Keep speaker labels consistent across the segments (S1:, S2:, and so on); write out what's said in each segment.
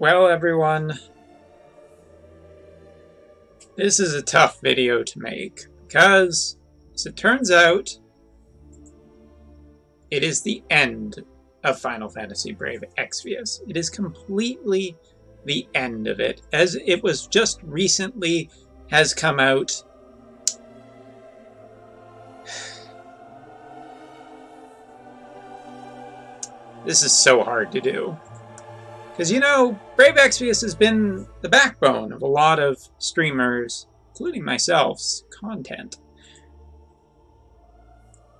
S1: Well, everyone, this is a tough video to make because, as it turns out, it is the end of Final Fantasy Brave Exvius. It is completely the end of it, as it was just recently has come out. This is so hard to do. Because, you know, Brave Exvius has been the backbone of a lot of streamers, including myself's content.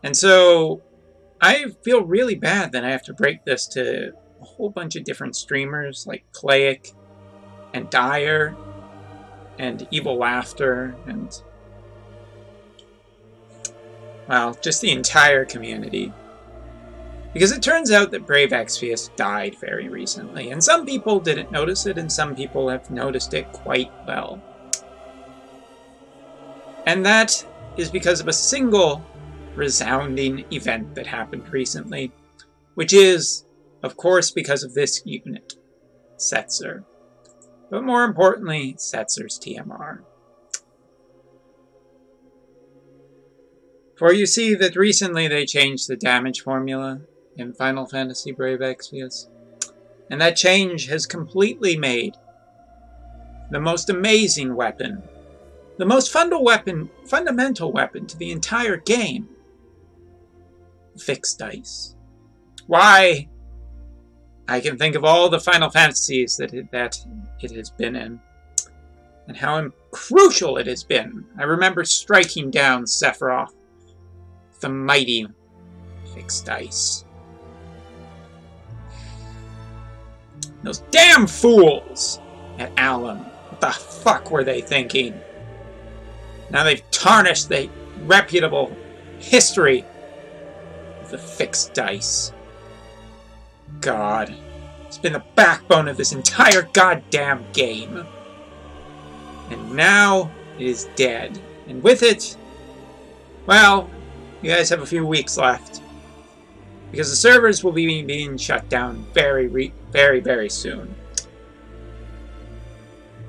S1: And so, I feel really bad that I have to break this to a whole bunch of different streamers, like Clayik, and Dyer, and Evil Laughter, and, well, just the entire community. Because it turns out that Brave Exvius died very recently, and some people didn't notice it, and some people have noticed it quite well. And that is because of a single resounding event that happened recently, which is, of course, because of this unit, Setzer. But more importantly, Setzer's TMR. For you see that recently they changed the damage formula in Final Fantasy Brave Exvius. And that change has completely made the most amazing weapon, the most fundamental weapon to the entire game, fixed dice. Why? I can think of all the Final Fantasies that it has been in, and how crucial it has been. I remember striking down Sephiroth with the mighty fixed dice. Those damn fools at Alum. What the fuck were they thinking? Now they've tarnished the reputable history of the fixed dice. God. It's been the backbone of this entire goddamn game. And now it is dead. And with it, well, you guys have a few weeks left. Because the servers will be being shut down very, very soon.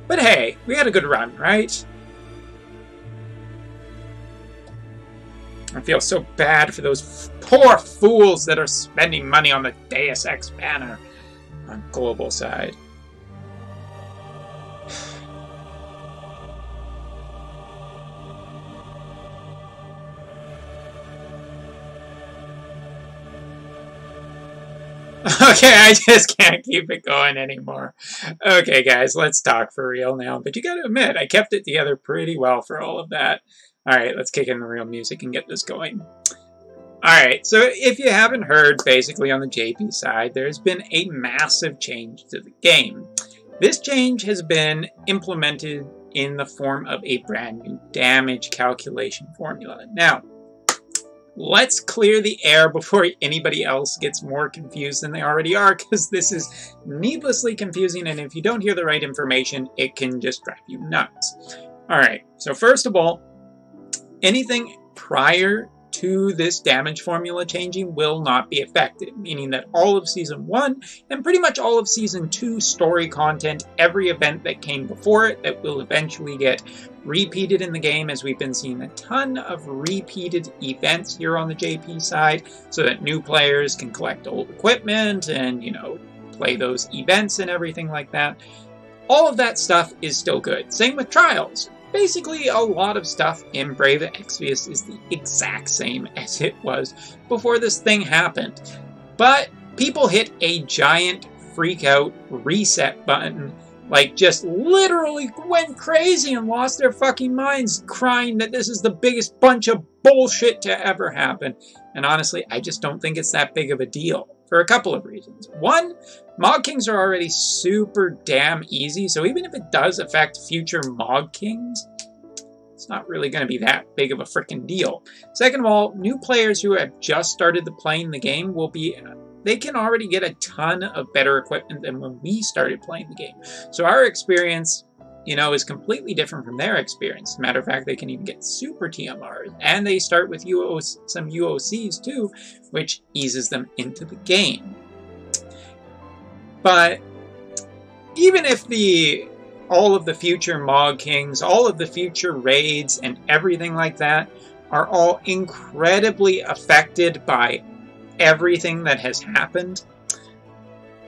S1: But hey, we had a good run, right? I feel so bad for those poor fools that are spending money on the Deus Ex banner on global side. Okay, I just can't keep it going anymore. Okay, guys, let's talk for real now. But you gotta admit, I kept it together pretty well for all of that. Alright, let's kick in the real music and get this going. Alright, so if you haven't heard, basically on the JP side, there's been a massive change to the game. This change has been implemented in the form of a brand new damage calculation formula. Now, let's clear the air before anybody else gets more confused than they already are, because this is needlessly confusing, and if you don't hear the right information, it can just drive you nuts. Alright, so first of all, anything prior to this damage formula changing will not be affected, meaning that all of Season 1 and pretty much all of Season 2 story content, every event that came before it that will eventually get repeated in the game, as we've been seeing a ton of repeated events here on the JP side, so that new players can collect old equipment and, you know, play those events and everything like that. All of that stuff is still good. Same with Trials. Basically, a lot of stuff in Brave Exvius is the exact same as it was before this thing happened. But people hit a giant freak-out reset button, like just literally went crazy and lost their fucking minds, crying that this is the biggest bunch of bullshit to ever happen. And honestly, I just don't think it's that big of a deal. For a couple of reasons. One, Mog Kings are already super damn easy, so even if it does affect future Mog Kings, it's not really going to be that big of a freaking deal. Second of all, new players who have just started playing the game will be, they can already get a ton of better equipment than when we started playing the game. So our experience, you know, is completely different from their experience. As a matter of fact, they can even get super TMRs, and they start with some UOCs too, which eases them into the game. But even if all of the future Mog Kings, all of the future raids, and everything like that are all incredibly affected by everything that has happened,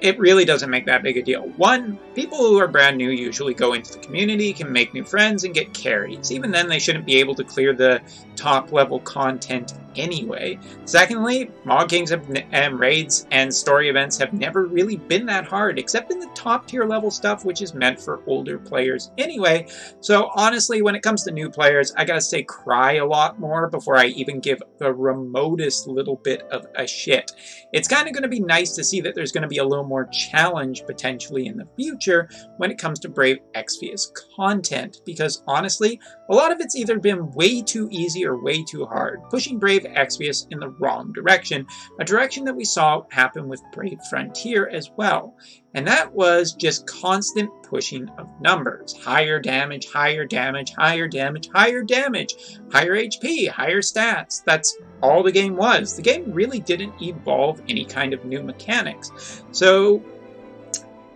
S1: it really doesn't make that big a deal. One, people who are brand new usually go into the community, can make new friends, and get carries. Even then, they shouldn't be able to clear the top-level content anyway. Secondly, Mog Kings and raids and story events have never really been that hard, except in the top-tier level stuff, which is meant for older players anyway. So honestly, when it comes to new players, I gotta say cry a lot more before I even give the remotest little bit of a shit. It's kind of going to be nice to see that there's going to be a little more challenge potentially in the future when it comes to Brave Exvius content, because honestly, a lot of it's either been way too easy or way too hard, pushing Brave Exvius in the wrong direction, a direction that we saw happen with Brave Frontier as well. And that was just constant pushing of numbers. Higher damage, higher damage, higher damage, higher damage, higher HP, higher stats. That's all the game was. The game really didn't evolve any kind of new mechanics. So,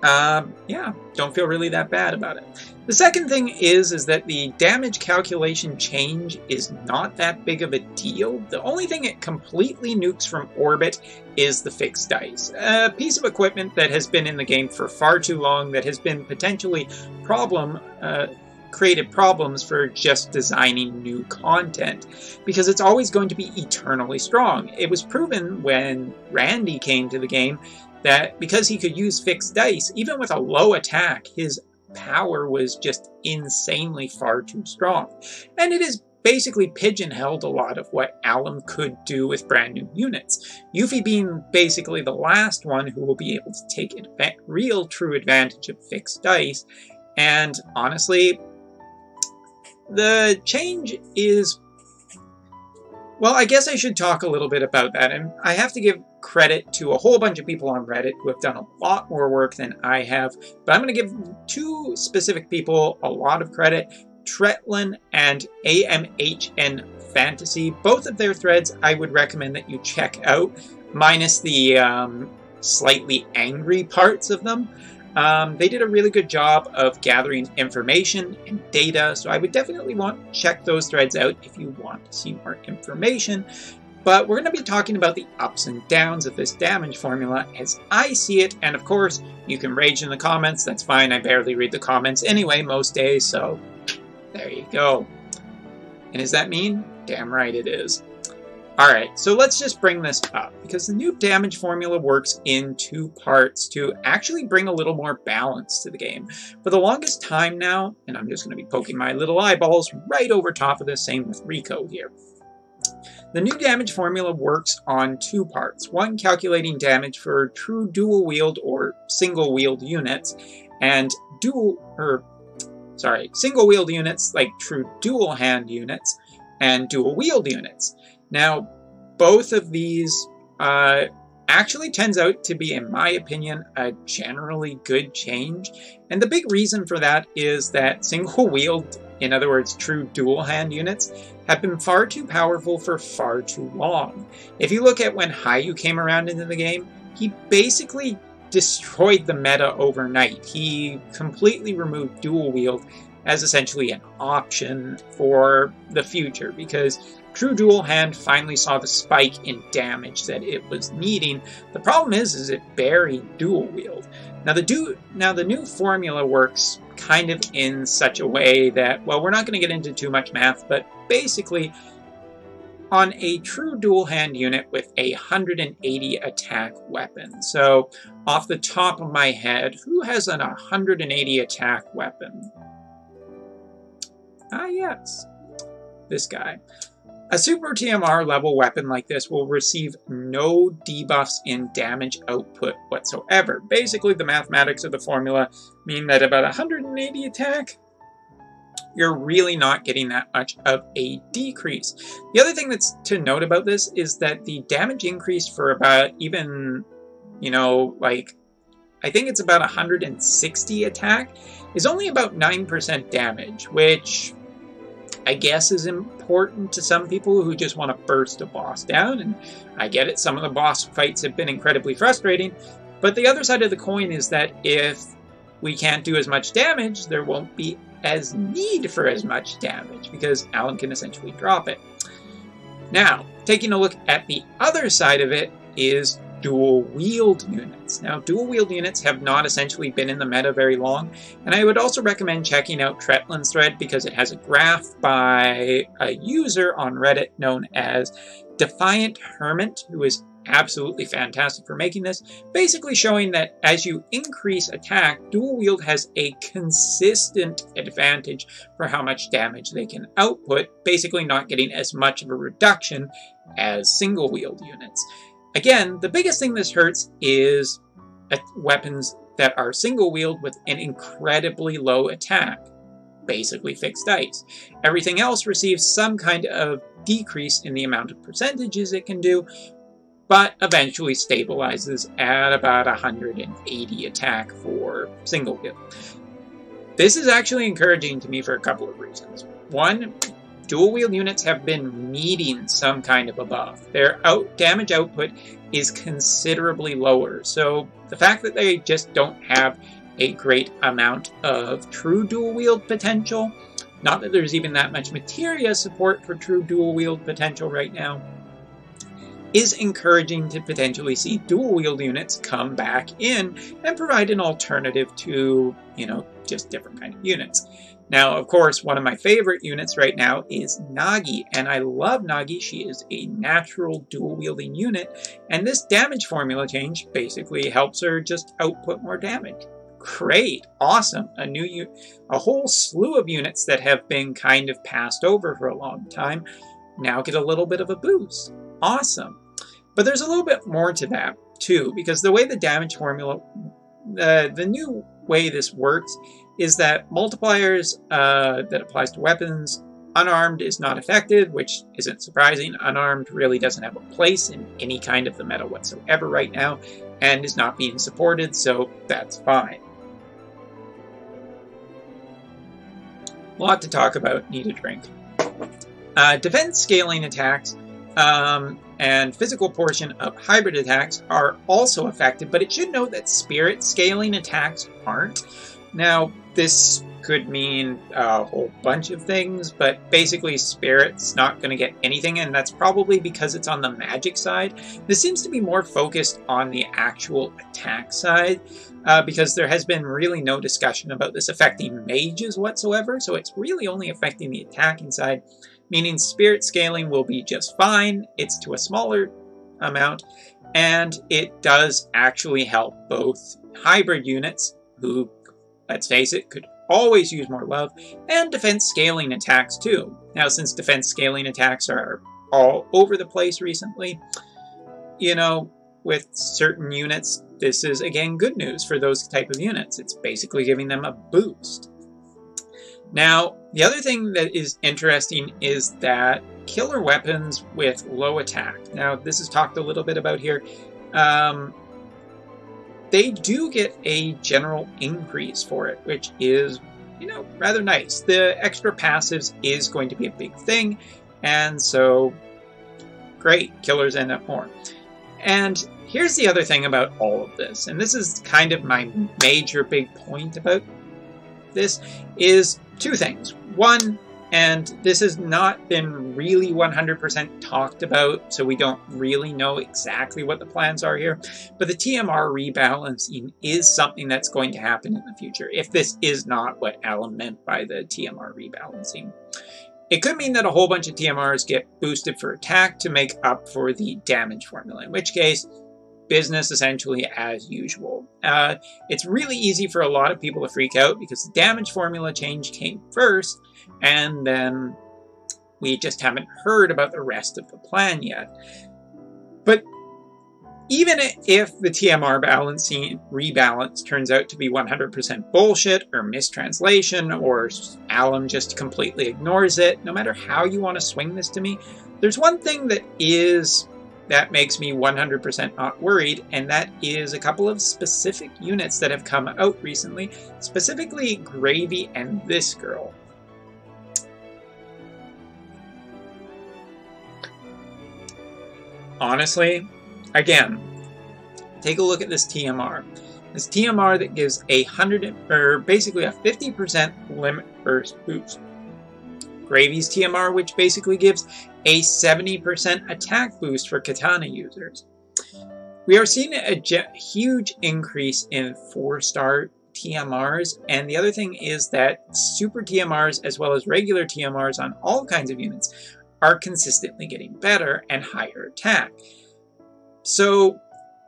S1: yeah, don't feel really that bad about it. The second thing is that the damage calculation change is not that big of a deal. The only thing it completely nukes from orbit is the fixed dice. A piece of equipment that has been in the game for far too long, that has been potentially created problems for just designing new content, because it's always going to be eternally strong. It was proven when Randy came to the game that because he could use fixed dice, even with a low attack, his power was just insanely far too strong. And it is basically pigeonholed a lot of what Alum could do with brand new units. Yuffie being basically the last one who will be able to take real true advantage of fixed dice. And honestly, the change is, well, I guess I should talk a little bit about that. And I have to give credit to a whole bunch of people on Reddit who have done a lot more work than I have. But I'm going to give two specific people a lot of credit. Tretlin and AMHN Fantasy. Both of their threads I would recommend that you check out, minus the slightly angry parts of them. They did a really good job of gathering information and data, so I would definitely want to check those threads out if you want to see more information. But we're going to be talking about the ups and downs of this damage formula as I see it, and of course, you can rage in the comments. That's fine, I barely read the comments anyway most days, so there you go. And does that mean? Damn right it is. Alright, so let's just bring this up, because the new damage formula works in two parts to actually bring a little more balance to the game. For the longest time now, and I'm just going to be poking my little eyeballs right over top of this, same with Rico here. The new damage formula works on two parts. One, calculating damage for true dual wield or single wield units, and single wield units like true dual hand units, and dual wield units. Now, both of these actually turns out to be, in my opinion, a generally good change. And the big reason for that is that single wield, in other words, true dual hand units, have been far too powerful for far too long. If you look at when Hayu came around into the game, he basically destroyed the meta overnight. He completely removed dual wield as essentially an option for the future, because true dual hand finally saw the spike in damage that it was needing. The problem is it buried dual wield. Now the new formula works kind of in such a way that, well, we're not going to get into too much math, but basically on a true dual hand unit with a 180 attack weapon. So off the top of my head, who has an 180 attack weapon? Ah, yes, this guy. A super TMR level weapon like this will receive no debuffs in damage output whatsoever. Basically, the mathematics of the formula mean that about 180 attack, you're really not getting that much of a decrease. The other thing that's to note about this is that the damage increase for about even, like, I think it's about 160 attack, is only about 9% damage, which I guess is important to some people who just want to burst a boss down, and I get it, some of the boss fights have been incredibly frustrating, but the other side of the coin is that if we can't do as much damage, there won't be as need for as much damage because Alum can essentially drop it. Now, taking a look at the other side of it is dual wield units. Now, dual wield units have not essentially been in the meta very long, and I would also recommend checking out Tretlin's thread because it has a graph by a user on Reddit known as Defiant Hermit, who is absolutely fantastic for making this, basically showing that as you increase attack, dual wield has a consistent advantage for how much damage they can output, basically not getting as much of a reduction as single wield units. Again, the biggest thing this hurts is weapons that are single wield with an incredibly low attack, basically fixed dice. Everything else receives some kind of decrease in the amount of percentages it can do, but eventually stabilizes at about 180 attack for single wield. This is actually encouraging to me for a couple of reasons. One, dual wield units have been needing some kind of a buff. Their damage output is considerably lower, so the fact that they just don't have a great amount of true dual wield potential, not that there's even that much materia support for true dual wield potential right now, is encouraging to potentially see dual wield units come back in and provide an alternative to, just different kind of units. Now, of course, one of my favorite units right now is Nagi, and I love Nagi. She is a natural dual-wielding unit, and this damage formula change basically helps her just output more damage. Great, awesome, a whole slew of units that have been kind of passed over for a long time now get a little bit of a boost. Awesome. But there's a little bit more to that, too, because the way the damage formula, the new way this works is that multipliers that applies to weapons, unarmed is not affected, which isn't surprising. Unarmed really doesn't have a place in any kind of the meta whatsoever right now, and is not being supported, so that's fine. A lot to talk about, need a drink. Defense scaling attacks and physical portion of hybrid attacks are also affected, but it should note that spirit scaling attacks aren't. Now, this could mean a whole bunch of things, but basically Spirit's not going to get anything, and that's probably because it's on the magic side. This seems to be more focused on the actual attack side, because there has been really no discussion about this affecting mages whatsoever, so it's really only affecting the attacking side, meaning Spirit scaling will be just fine. It's to a smaller amount, and it does actually help both hybrid units, who, let's face it, could always use more love, and defense scaling attacks too. Now, since defense scaling attacks are all over the place recently, with certain units, this is again good news for those type of units. It's basically giving them a boost. Now, the other thing that is interesting is that killer weapons with low attack. Now, this is talked a little bit about here. They do get a general increase for it, which is, rather nice. The extra passives is going to be a big thing, and so, great, killers end up more. And here's the other thing about all of this, and this is kind of my major big point about this, is two things. One, and this has not been really 100% talked about, so we don't really know exactly what the plans are here, but the TMR rebalancing is something that's going to happen in the future, if this is not what Alan meant by the TMR rebalancing. It could mean that a whole bunch of TMRs get boosted for attack to make up for the damage formula, in which case, business essentially as usual. It's really easy for a lot of people to freak out because the damage formula change came first, and then we just haven't heard about the rest of the plan yet. But even if the TMR rebalance turns out to be 100% bullshit or mistranslation, or Alum just completely ignores it, no matter how you want to swing this to me, there's one thing that makes me 100% not worried, and that is a couple of specific units that have come out recently, specifically Gravy and this girl. Honestly, again, take a look at this TMR. This TMR that gives basically a 50% limit burst boost. Gravy's TMR, which basically gives a 70% attack boost for katana users. We are seeing a huge increase in 4-star TMRs, and the other thing is that super TMRs as well as regular TMRs on all kinds of units are consistently getting better and higher attack. So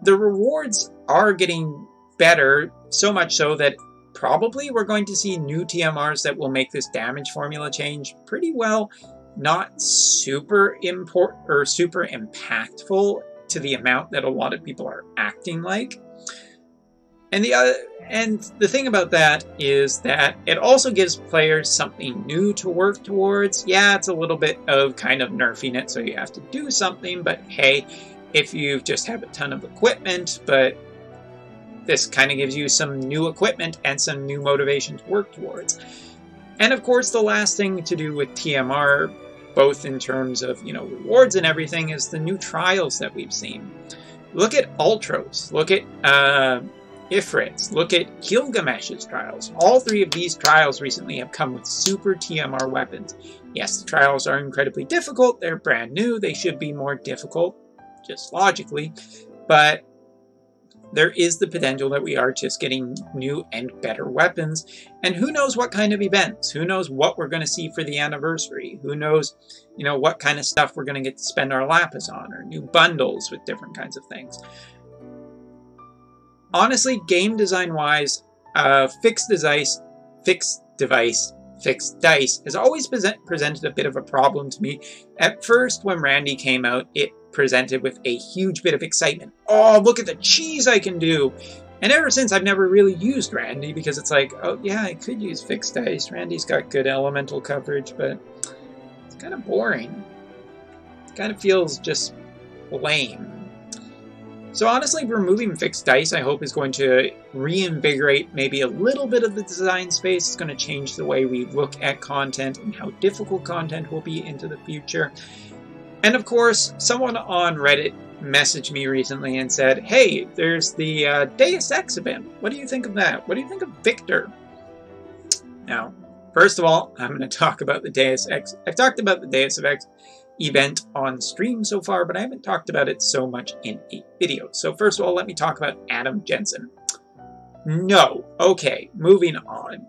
S1: the rewards are getting better, so much so that probably we're going to see new TMRs that will make this damage formula change pretty well, not super important or super impactful to the amount that a lot of people are acting like. And the thing about that is that it also gives players something new to work towards. Yeah, it's a little bit of kind of nerfing it, so you have to do something, but hey, if you just have a ton of equipment, but this kind of gives you some new equipment and some new motivation to work towards. And of course, the last thing to do with TMR, both in terms of, rewards and everything, is the new trials that we've seen. Look at Ultros, look at Ifrits, look at Gilgamesh's trials. All 3 of these trials recently have come with super TMR weapons. Yes, the trials are incredibly difficult, they're brand new, they should be more difficult, just logically, but there is the potential that we are just getting new and better weapons, and who knows what kind of events, who knows what we're going to see for the anniversary, who knows, what kind of stuff we're going to get to spend our lapis on, or new bundles with different kinds of things. Honestly, game design-wise, fixed dice has always presented a bit of a problem to me. At first, when Randy came out, it presented with a huge bit of excitement. Oh, look at the cheese I can do! And ever since, I've never really used Randy, because it's like, oh yeah, I could use fixed dice. Randy's got good elemental coverage, but it's kind of boring. It kind of feels just lame. So honestly, removing fixed dice, I hope, is going to reinvigorate maybe a little bit of the design space. It's going to change the way we look at content and how difficult content will be into the future. And of course, someone on Reddit messaged me recently and said, hey, there's the Deus Ex event. What do you think of that? What do you think of Victor? Now, first of all, I'm going to talk about the Deus Ex. I've talked about the Deus Ex event on stream so far, but I haven't talked about it so much in a video. So first of all, let me talk about Adam Jensen. No. Okay, moving on.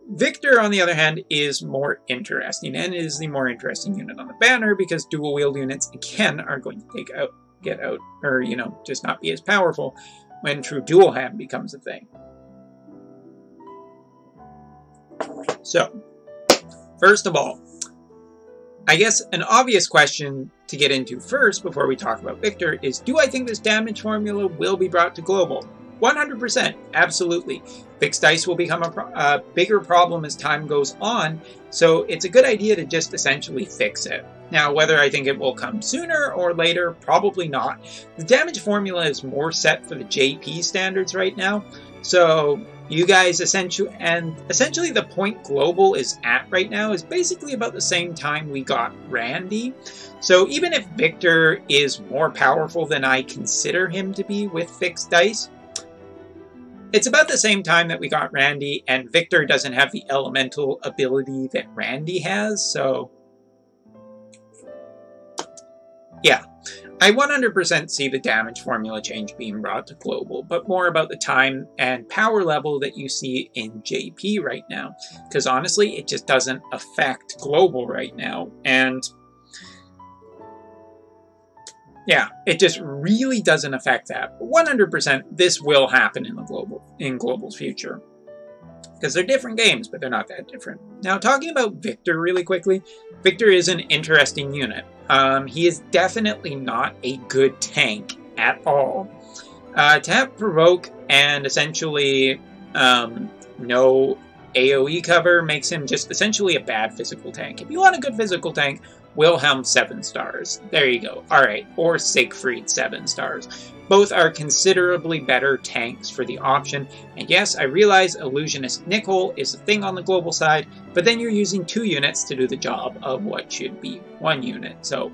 S1: Victor, on the other hand, is more interesting, and is the more interesting unit on the banner, because dual wield units, again, are going to get out, or, just not be as powerful when true dual hand becomes a thing. So, first of all, I guess an obvious question to get into first before we talk about Victor is, do I think this damage formula will be brought to global? 100%, absolutely. Fixed dice will become a bigger problem as time goes on, so it's a good idea to just essentially fix it. Now, whether I think it will come sooner or later, probably not. The damage formula is more set for the JP standards right now, so you guys essentially the point global is at right now is basically about the same time we got Randy. So even if Victor is more powerful than I consider him to be with fixed dice, it's about the same time that we got Randy, and Victor doesn't have the elemental ability that Randy has, so yeah. I 100% see the damage formula change being brought to global, but more about the time and power level that you see in JP right now, because honestly, it just doesn't affect global right now, and yeah, it just really doesn't affect that. But 100%, this will happen in global's future. Because they're different games, but they're not that different. Now, talking about Victor really quickly, Victor is an interesting unit. He is definitely not a good tank at all. To have Provoke and essentially no AoE cover makes him just essentially a bad physical tank. If you want a good physical tank, Wilhelm 7 stars. There you go. Alright, or Siegfried 7 stars. Both are considerably better tanks for the option, and yes, I realize Illusionist Nickel is a thing on the global side, but then you're using 2 units to do the job of what should be 1 unit, so,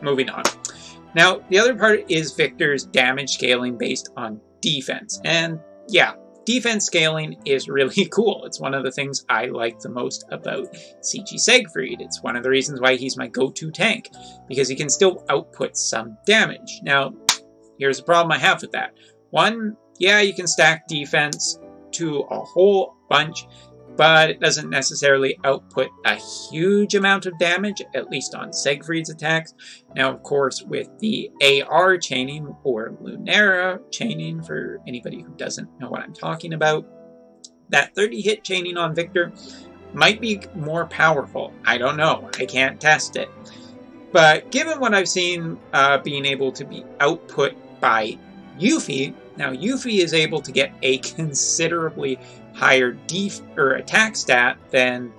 S1: moving on. Now, the other part is Victor's damage scaling based on defense. And yeah, defense scaling is really cool. It's one of the things I like the most about C.G. Siegfried. It's one of the reasons why he's my go-to tank, because he can still output some damage. Now, here's the problem I have with that. One, yeah, you can stack defense to a whole bunch, but it doesn't necessarily output a huge amount of damage, at least on Siegfried's attacks. Now, of course, with the AR chaining, or Lunera chaining, for anybody who doesn't know what I'm talking about, that 30-hit chaining on Victor might be more powerful. I don't know. I can't test it. But given what I've seen being able to be output by Yuffie, now Yuffie is able to get a considerably higher attack stat than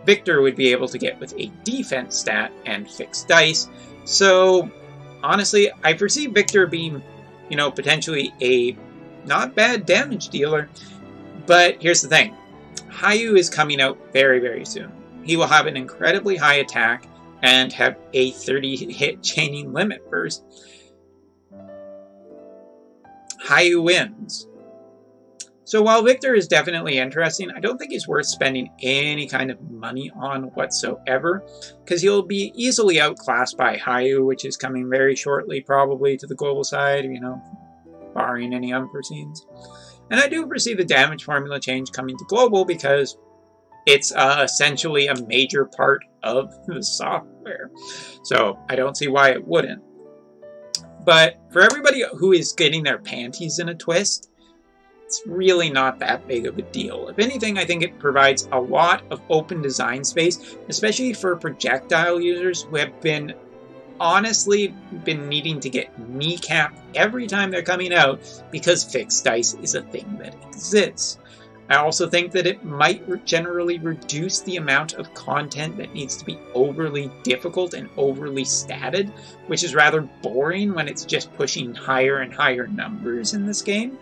S1: Victor would be able to get with a defense stat and fixed dice. So honestly, I foresee Victor being, potentially a not bad damage dealer. But here's the thing. Hayu is coming out very, very soon. He will have an incredibly high attack and have a 30-hit chaining limit first. Hayu wins. So while Victor is definitely interesting, I don't think he's worth spending any kind of money on whatsoever, because he'll be easily outclassed by Hayu, which is coming very shortly probably to the global side, barring any unforeseens. And I do foresee the damage formula change coming to global because it's essentially a major part of the software. So I don't see why it wouldn't. But for everybody who is getting their panties in a twist, it's really not that big of a deal. If anything, I think it provides a lot of open design space, especially for projectile users who have honestly been needing to get kneecapped every time they're coming out because fixed dice is a thing that exists. I also think that it might generally reduce the amount of content that needs to be overly difficult and overly statted, which is rather boring when it's just pushing higher and higher numbers in this game,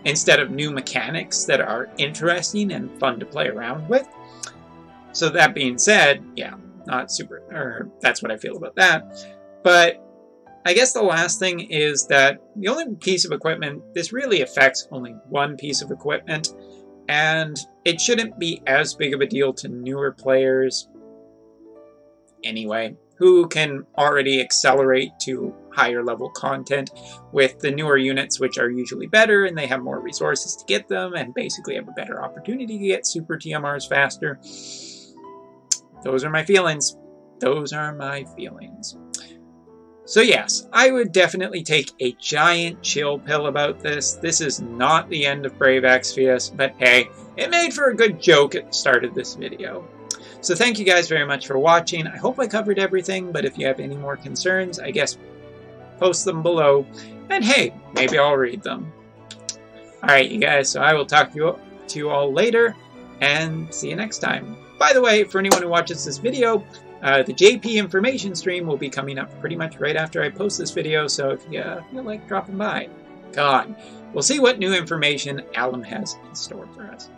S1: instead of new mechanics that are interesting and fun to play around with. So that being said, yeah, that's what I feel about that. But I guess the last thing is that the only piece of equipment, this really affects only one piece of equipment, and it shouldn't be as big of a deal to newer players anyway, who can already accelerate to higher level content with the newer units, which are usually better, and they have more resources to get them, and basically have a better opportunity to get super TMRs faster. Those are my feelings. Those are my feelings. So yes, I would definitely take a giant chill pill about this. This is not the end of Brave Exvius, but hey, it made for a good joke at the start of this video. So thank you guys very much for watching. I hope I covered everything, but if you have any more concerns, I guess post them below. And hey, maybe I'll read them. Alright, you guys, so I will talk to you all later, and see you next time. By the way, for anyone who watches this video, the JP information stream will be coming up pretty much right after I post this video, so if you feel like dropping by, come on. We'll see what new information Alum has in store for us.